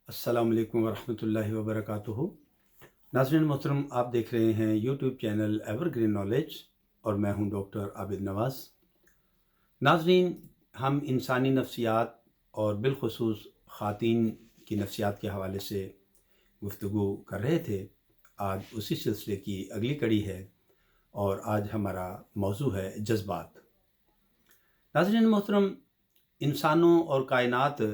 अस्सलाम वालेकुम वरहमतुल्लाहि वबरकातुहू। नाज़रीन मोहतरम, आप देख रहे हैं यूट्यूब चैनल एवरग्रीन नॉलेज और मैं हूं डॉक्टर आबिद नवाज़। नाज़रीन, हम इंसानी नफ्सियात और बिलखुसूस ख़वातीन की नफ्सियात के हवाले से गुफ्तगू कर रहे थे। आज उसी सिलसिले की अगली कड़ी है और आज हमारा मौजू है जज्बात। नाज़रीन मोहतरम, इंसानों और कायनात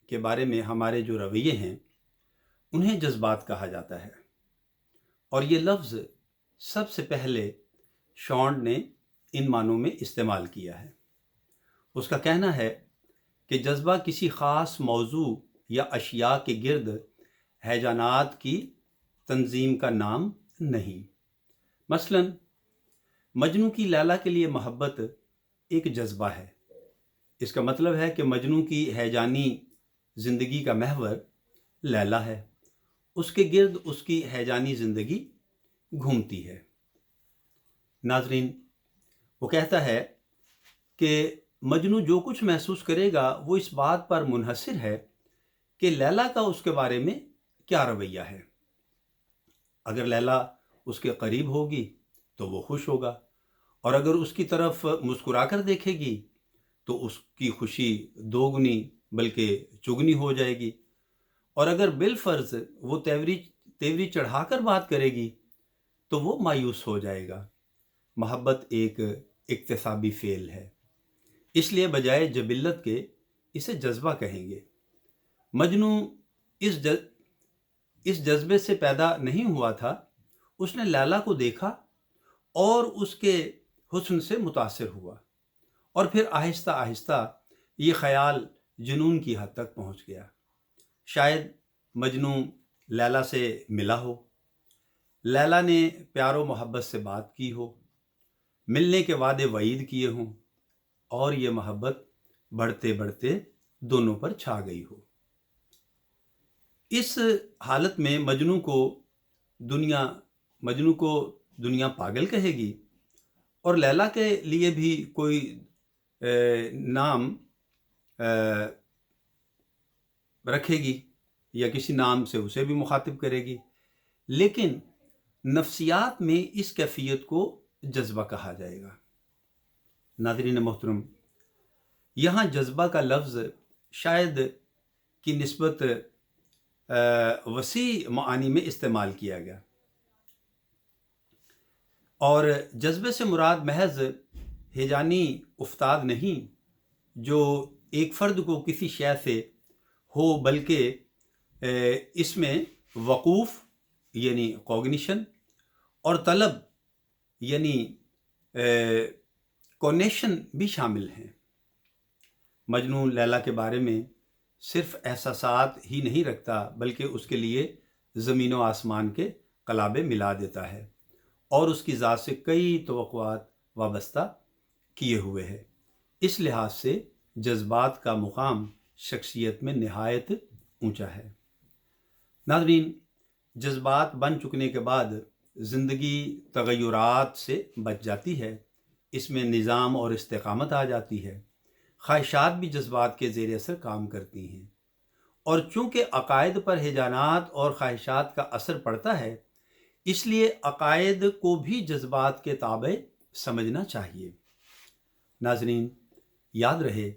के बारे में हमारे जो रवैये हैं उन्हें जज्बात कहा जाता है और ये लफ्ज़ सबसे पहले शॉन्ड ने इन मानों में इस्तेमाल किया है। उसका कहना है कि जज्बा किसी ख़ास मौजू या अशिया के गिर्द हैजानात की तंजीम का नाम नहीं। मसलन मजनू की लैला के लिए मोहब्बत एक जज्बा है। इसका मतलब है कि मजनू की हैजानी ज़िंदगी का महवर लैला है, उसके गिर्द उसकी हैजानी ज़िंदगी घूमती है। नाजरीन, वो कहता है कि मजनू जो कुछ महसूस करेगा वो इस बात पर मुनहसर है कि लैला का उसके बारे में क्या रवैया है। अगर लैला उसके करीब होगी तो वो खुश होगा और अगर उसकी तरफ मुस्कुरा कर देखेगी तो उसकी खुशी दोगुनी बल्कि चुगनी हो जाएगी और अगर बिलफर्ज वो तेवरी चढ़ाकर बात करेगी तो वो मायूस हो जाएगा। मोहब्बत एक इक्तसाबी फेल है, इसलिए बजाय जबिल्लत के इसे जज्बा कहेंगे। मजनू इस जज्बे से पैदा नहीं हुआ था। उसने लैला को देखा और उसके हुस्न से मुतासिर हुआ और फिर आहिस्ता आहिस्ता ये ख्याल जुनून की हद तक पहुंच गया। शायद मजनू लैला से मिला हो, लैला ने प्यारो मोहब्बत से बात की हो, मिलने के वादे वईद किए हों और ये मोहब्बत बढ़ते बढ़ते दोनों पर छा गई हो। इस हालत में मजनू को दुनिया पागल कहेगी और लैला के लिए भी कोई नाम रखेगी या किसी नाम से उसे भी मुखातिब करेगी। लेकिन नफ्सियात में इस कैफियत को जज्बा कहा जाएगा। नाज़रीन मोहतरम, यहाँ जज्बा का लफ्ज़ शायद की निस्बत वसी मानी में इस्तेमाल किया गया और जज्बे से मुराद महज हेजानी उफ्ताद नहीं जो एक फ़र्द को किसी शय से हो, बल्कि इसमें वक़ूफ़ यानी कॉग्निशन और तलब यानी कॉनेशन भी शामिल हैं। मजनू लैला के बारे में सिर्फ एहसासात ही नहीं रखता बल्कि उसके लिए ज़मीन व आसमान के कलाबे मिला देता है और उसकी ज़ात से कई तवक्कुआत वाबस्ता किए हुए है। इस लिहाज से जज्बात का मुकाम शख्सियत में निहायत ऊंचा है। नाज़रीन, जज्बात बन चुकने के बाद ज़िंदगी तगय्युरात से बच जाती है। इसमें निज़ाम और इस्तिकामत आ जाती है। ख्वाहिशात भी जज्बात के ज़ेर असर काम करती हैं और चूँकि अकायद पर हिजानात और ख्वाहिशात का असर पड़ता है, इसलिए अकायद को भी जज्बात के ताबे समझना चाहिए। नाज़रीन, याद रहे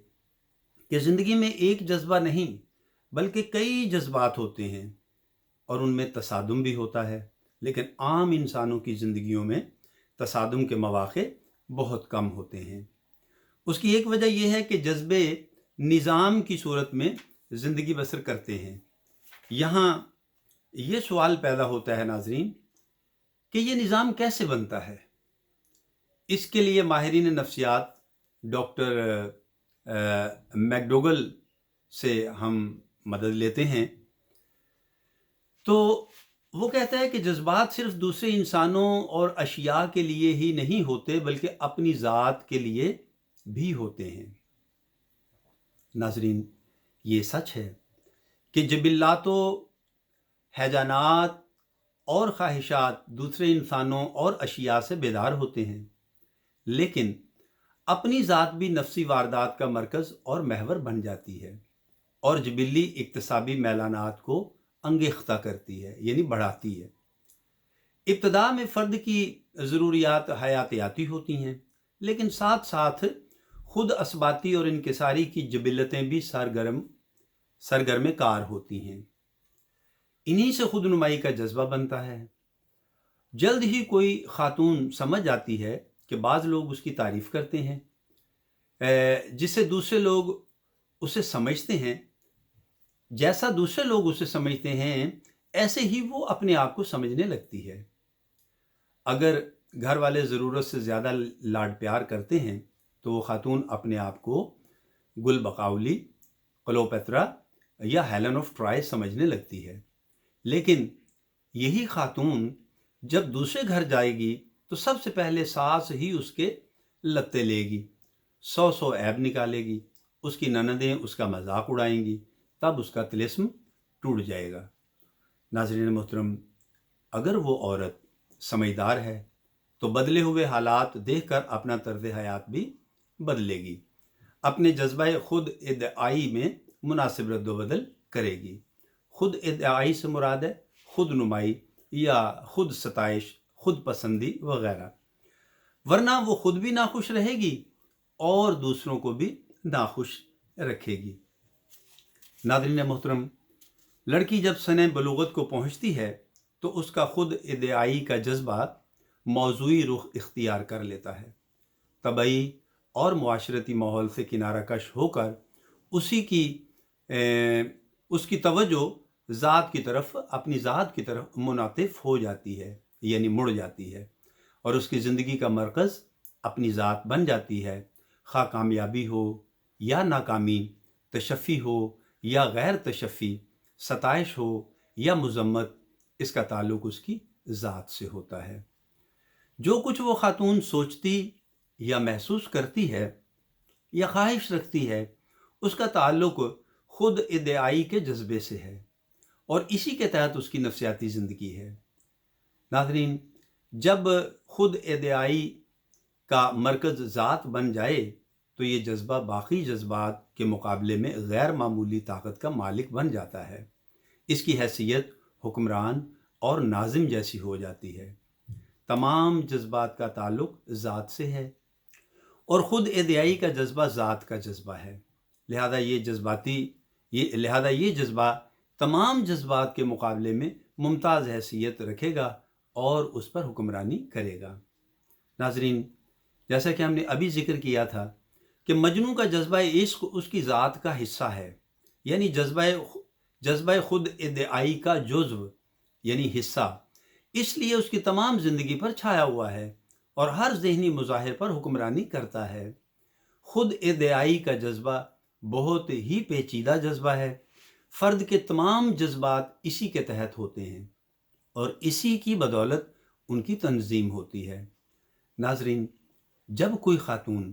कि ज़िंदगी में एक जज्बा नहीं बल्कि कई जज्बात होते हैं और उनमें तसादुम भी होता है, लेकिन आम इंसानों की ज़िंदगियों में तसादुम के मौक़े बहुत कम होते हैं। उसकी एक वजह यह है कि जज्बे निज़ाम की सूरत में ज़िंदगी बसर करते हैं। यहाँ ये सवाल पैदा होता है नाज़रीन कि ये निज़ाम कैसे बनता है। इसके लिए माहिरीन नफ्सियात डॉक्टर मैकडोगल से हम मदद लेते हैं। तो वो कहता है कि जज्बात सिर्फ दूसरे इंसानों और अशिया के लिए ही नहीं होते बल्कि अपनी ज़ात के लिए भी होते हैं। नाज़रीन, ये सच है कि जबिल्लातो हैजानात और ख्वाहिशात दूसरे इंसानों और अशिया से बेदार होते हैं, लेकिन अपनी ज़ात भी नफ्सी वारदात का मरकज़ और महवर बन जाती है اور جبلی اکتسابی میلانات کو انگیختہ کرتی ہے، یعنی بڑھاتی ہے۔ ابتدا میں فرد کی ضروریات حیاتیاتی ہوتی ہیں، لیکن ساتھ ساتھ خود اثباتی اور انکساری کی جبلتیں بھی سرگرم کار ہوتی ہیں۔ انہی سے خود نمائی کا جذبہ بنتا ہے۔ جلد ہی کوئی خاتون سمجھ جاتی ہے کہ بعض لوگ اس کی تعریف کرتے ہیں، جسے دوسرے لوگ اسے سمجھتے ہیں، جیسا دوسرے لوگ اسے سمجھتے ہیں ایسے ہی وہ اپنے آپ کو سمجھنے لگتی ہے۔ اگر گھر والے ضرورت سے زیادہ لاڈ پیار کرتے ہیں تو وہ خاتون اپنے آپ کو گل بقاؤلی، کلوپیترا یا ہیلن آف ٹرائے سمجھنے لگتی ہے۔ لیکن یہی خاتون جب دوسرے گھر جائے گی تو سب سے پہلے ساس ہی اس کے لتے لے گی، سو عیب نکالے گی، اس کی نندیں اس کا مذاق اڑائیں گی، تب اس کا طلسم ٹوٹ جائے گا۔ ناظرین محترم، اگر وہ عورت سمجھدار ہے تو بدلے ہوئے حالات دیکھ کر اپنا طرز حیات بھی بدلے گی، اپنے جذبہ خود ادعائی میں مناسب رد و بدل کرے گی۔ خود ادعائی سے مراد ہے خود نمائی یا خود ستائش، خود پسندی وغیرہ، ورنہ وہ خود بھی ناخوش رہے گی اور دوسروں کو بھی ناخوش رکھے گی۔ ناظرین محترم، لڑکی جب سن بلوغت کو پہنچتی ہے تو اس کا خود ادعائی کا جذبہ موضوعی رخ اختیار کر لیتا ہے۔ طبعی اور معاشرتی ماحول سے کنارہ کش ہو کر اس کی توجہ اپنی ذات کی طرف منعطف ہو جاتی ہے، یعنی مڑ جاتی ہے، اور اس کی زندگی کا مرکز اپنی ذات بن جاتی ہے۔ خواہ کامیابی ہو یا ناکامی، تشفی ہو یا غیر تشفی، ستائش ہو یا مذمت، اس کا تعلق اس کی ذات سے ہوتا ہے۔ جو کچھ وہ خاتون سوچتی یا محسوس کرتی ہے یا خواہش رکھتی ہے، اس کا تعلق خود ادعائی کے جذبے سے ہے اور اسی کے تحت اس کی نفسیاتی زندگی ہے۔ ناظرین، جب خود ادعائی کا مرکز ذات بن جائے تو یہ جذبہ باقی جذبات کے مقابلے میں غیر معمولی طاقت کا مالک بن جاتا ہے۔ اس کی حیثیت حکمران اور ناظم جیسی ہو جاتی ہے۔ تمام جذبات کا تعلق ذات سے ہے اور خود ادعائی کا جذبہ ذات کا جذبہ ہے، لہذا یہ جذبہ تمام جذبات کے مقابلے میں ممتاز حیثیت رکھے گا اور اس پر حکمرانی کرے گا۔ ناظرین، جیسا کہ ہم نے ابھی ذکر کیا تھا کہ مجنوں کا جذبہ عشق اس کی ذات کا حصہ ہے، یعنی جذبہ خود ادعائی کا جزو یعنی حصہ، اس لیے اس کی تمام زندگی پر چھایا ہوا ہے اور ہر ذہنی مظاہر پر حکمرانی کرتا ہے۔ خود ادعائی کا جذبہ بہت ہی پیچیدہ جذبہ ہے۔ فرد کے تمام جذبات اسی کے تحت ہوتے ہیں اور اسی کی بدولت ان کی تنظیم ہوتی ہے۔ ناظرین، جب کوئی خاتون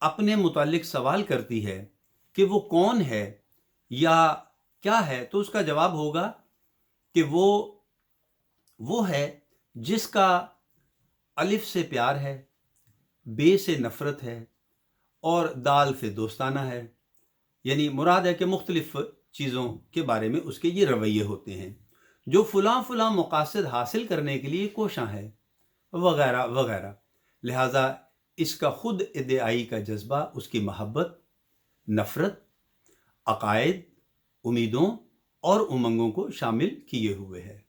اپنے متعلق سوال کرتی ہے کہ وہ کون ہے یا کیا ہے، تو اس کا جواب ہوگا کہ وہ ہے جس کا الف سے پیار ہے، بے سے نفرت ہے اور دال سے دوستانہ ہے، یعنی مراد ہے کہ مختلف چیزوں کے بارے میں اس کے یہ رویے ہوتے ہیں جو فلاں مقاصد حاصل کرنے کے لیے کوشاں ہے وغیرہ وغیرہ۔ لہٰذا اس کا خود ادعائی کا جذبہ اس کی محبت، نفرت، عقائد، امیدوں اور امنگوں کو شامل کیے ہوئے ہے۔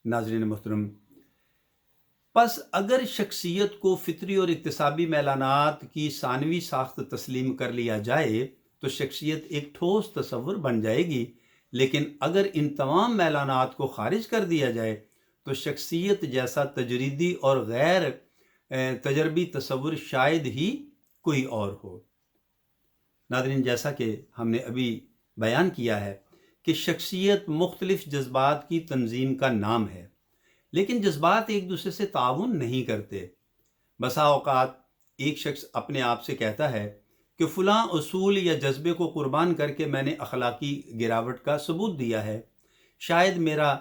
ناظرین محترم، پس اگر شخصیت کو فطری اور اکتسابی میلانات کی ثانوی ساخت تسلیم کر لیا جائے تو شخصیت ایک ٹھوس تصور بن جائے گی، لیکن اگر ان تمام میلانات کو خارج کر دیا جائے تو شخصیت جیسا تجریدی اور غیر تجربی تصور شاید ہی کوئی اور ہو۔ ناظرین، جیسا کہ ہم نے ابھی بیان کیا ہے کہ شخصیت مختلف جذبات کی تنظیم کا نام ہے، لیکن جذبات ایک دوسرے سے تعاون نہیں کرتے۔ بسا اوقات ایک شخص اپنے آپ سے کہتا ہے کہ فلاں اصول یا جذبے کو قربان کر کے میں نے اخلاقی گراوٹ کا ثبوت دیا ہے، شاید میرا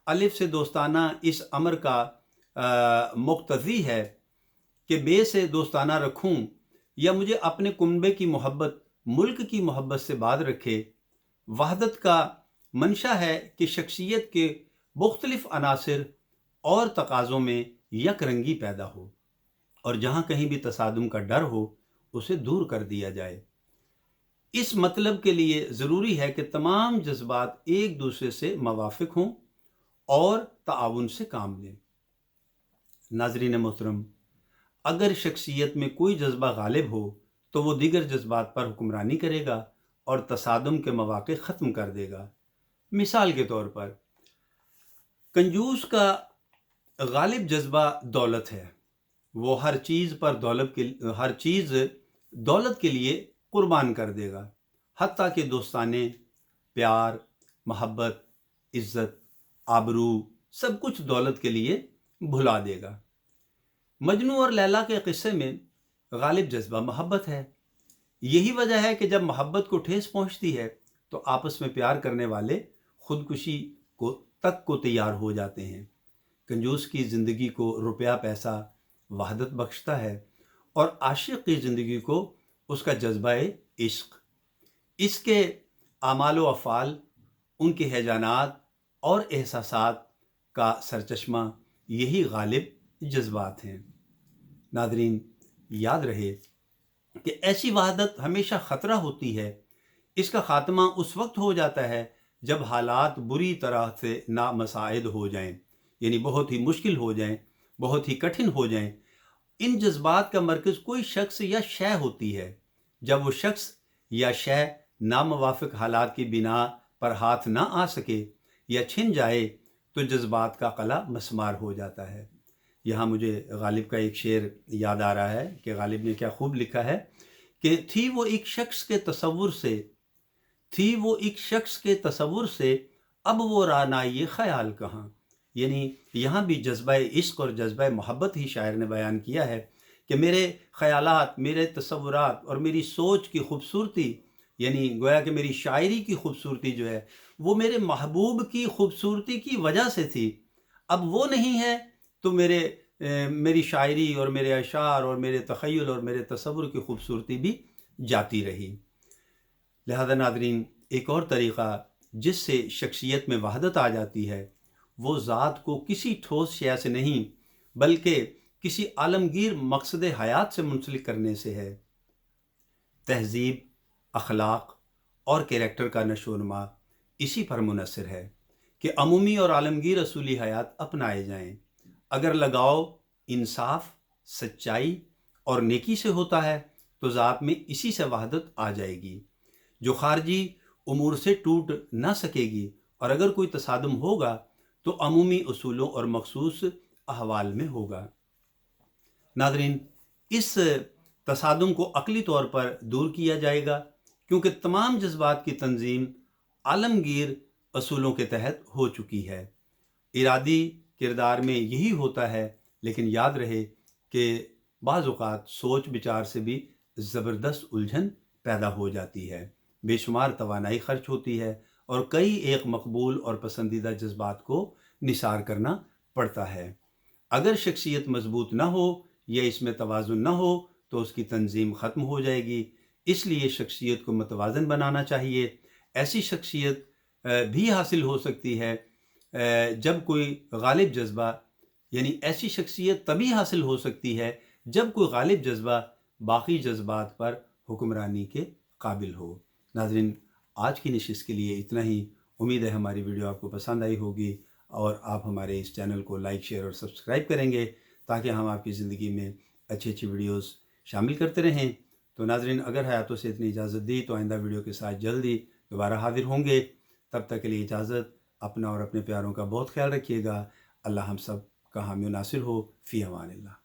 الف سے دوستانہ اس امر کا مقتضی ہے کہ بے سے دوستانہ رکھوں، یا مجھے اپنے کنبے کی محبت ملک کی محبت سے بعد رکھے۔ वहदत का मंशा है कि शख्सियत के मुख्तलिफ अनासर और तकाज़ों में यकरंगी पैदा हो और जहाँ कहीं भी तसादुम का डर हो उसे दूर कर दिया जाए। इस मतलब के लिए ज़रूरी है कि तमाम जज्बात एक दूसरे से मवाफिक हों और ताउन से काम लें। नाज़रीन मोहतरम, अगर शख्सियत में कोई जज्बा गालिब हो तो वो दीगर जज्बात पर हुक्मरानी करेगा और तसादुम के मौक़े ख़त्म कर देगा। मिसाल के तौर पर कंजूस का गालिब जज्बा दौलत है। वो हर चीज़ दौलत के लिए कुर्बान कर देगा, हत्ता कि दोस्ताने, प्यार, मोहब्बत, इज़्ज़त, आबरू सब कुछ दौलत के लिए भुला देगा। मजनू और लैला के किस्से में गालिब जज्बा मोहब्बत है। यही वजह है कि जब मोहब्बत को ठेस पहुंचती है तो आपस में प्यार करने वाले खुदकुशी को तैयार हो जाते हैं। कंजूस की ज़िंदगी को रुपया पैसा वहदत बख्शता है और आशिक की ज़िंदगी को उसका जज्बा इश्क। इसके आमाल व अफ़ाल, उनके हैजानात और एहसासात का सरचश्मा यही गालिब जज्बात हैं। नादरीन, याद रहे कि ऐसी वहदत हमेशा ख़तरा होती है। इसका ख़ात्मा उस वक्त हो जाता है जब हालात बुरी तरह से नामसाइद हो जाएं, यानी बहुत ही मुश्किल हो जाएं, बहुत ही कठिन हो जाएं। इन जज्बात का मरकज़ कोई शख्स या शय होती है। जब वो शख्स या शय नामवाफिक हालात की बिना पर हाथ ना आ सके या छिन जाए तो जज्बात का कला मसमार हो जाता है। यहाँ मुझे गालिब का एक शेर याद आ रहा है कि गालिब ने क्या खूब लिखा है कि थी वो एक शख्स के तसव्वुर से अब वो रानाई ख़याल कहाँ। यानी यहाँ भी जज्बा इश्क और जज्बा मोहब्बत ही शायर ने बयान किया है कि मेरे ख़यालात, मेरे तसव्वुरात और मेरी सोच की खूबसूरती, यानी गोया कि मेरी शायरी की खूबसूरती जो है वो मेरे महबूब की खूबसूरती की वजह से थी। अब वो नहीं है तो मेरी शायरी और मेरे अशार और मेरे तख़य्युल और मेरे तसव्वुर की खूबसूरती भी जाती रही। लिहाजा नादरीन, एक और तरीक़ा जिससे शख्सियत में वहदत आ जाती है वो ज़ात को किसी ठोस शय से नहीं बल्कि किसी आलमगीर मकसद हयात से मुंसलिक करने से है। तहज़ीब, अखलाक और कैरेक्टर का नशोनमा इसी पर मुनसर है कि अमूमी और आलमगीर असूली हयात अपनाए जाएँ। अगर लगाव इंसाफ, सच्चाई और नेकी से होता है तो ज़ात में इसी से वहदत आ जाएगी जो खारजी उमूर से टूट ना सकेगी। और अगर कोई तसादुम होगा तो अमूमी उसूलों और मखसूस अहवाल में होगा। नाज़रीन, इस तसादुम को अक़ली तौर पर दूर किया जाएगा क्योंकि तमाम जज्बात की तंजीम आलमगीर असूलों के तहत हो चुकी है। इरादी किरदार में यही होता है, लेकिन याद रहे कि बाज़ औक़ात सोच विचार से भी ज़बरदस्त उलझन पैदा हो जाती है, बेशुमार तवानाई खर्च होती है और कई एक मकबूल और पसंदीदा जज्बात को निसार करना पड़ता है। अगर शख्सियत मजबूत ना हो या इसमें तवाज़ुन ना हो तो उसकी तंजीम ख़त्म हो जाएगी। इसलिए शख्सियत को मतवाज़न बनाना चाहिए। ऐसी शख्सियत भी हासिल हो सकती है जब कोई गालिब जज्बा, यानी ऐसी शख्सियत तभी हासिल हो सकती है जब कोई गालिब जज्बा बाकी जज्बात पर हुक्मरानी के काबिल हो। नाज़रीन, आज की नशिस्त के लिए इतना ही। उम्मीद है हमारी वीडियो आपको पसंद आई होगी और आप हमारे इस चैनल को लाइक, शेयर और सब्सक्राइब करेंगे ताकि हम आपकी ज़िंदगी में अच्छी अच्छी वीडियोज़ शामिल करते रहें। तो नाज़रीन, अगर हयातों से इतनी इजाज़त दी तो आइंदा वीडियो के साथ जल्दी दोबारा हाजिर होंगे। तब तक के लिए इजाज़त। अपना और अपने प्यारों का बहुत ख्याल रखिएगा। अल्लाह हम सब का हामी नासिर हो। फ़ी अमानिल्लाह।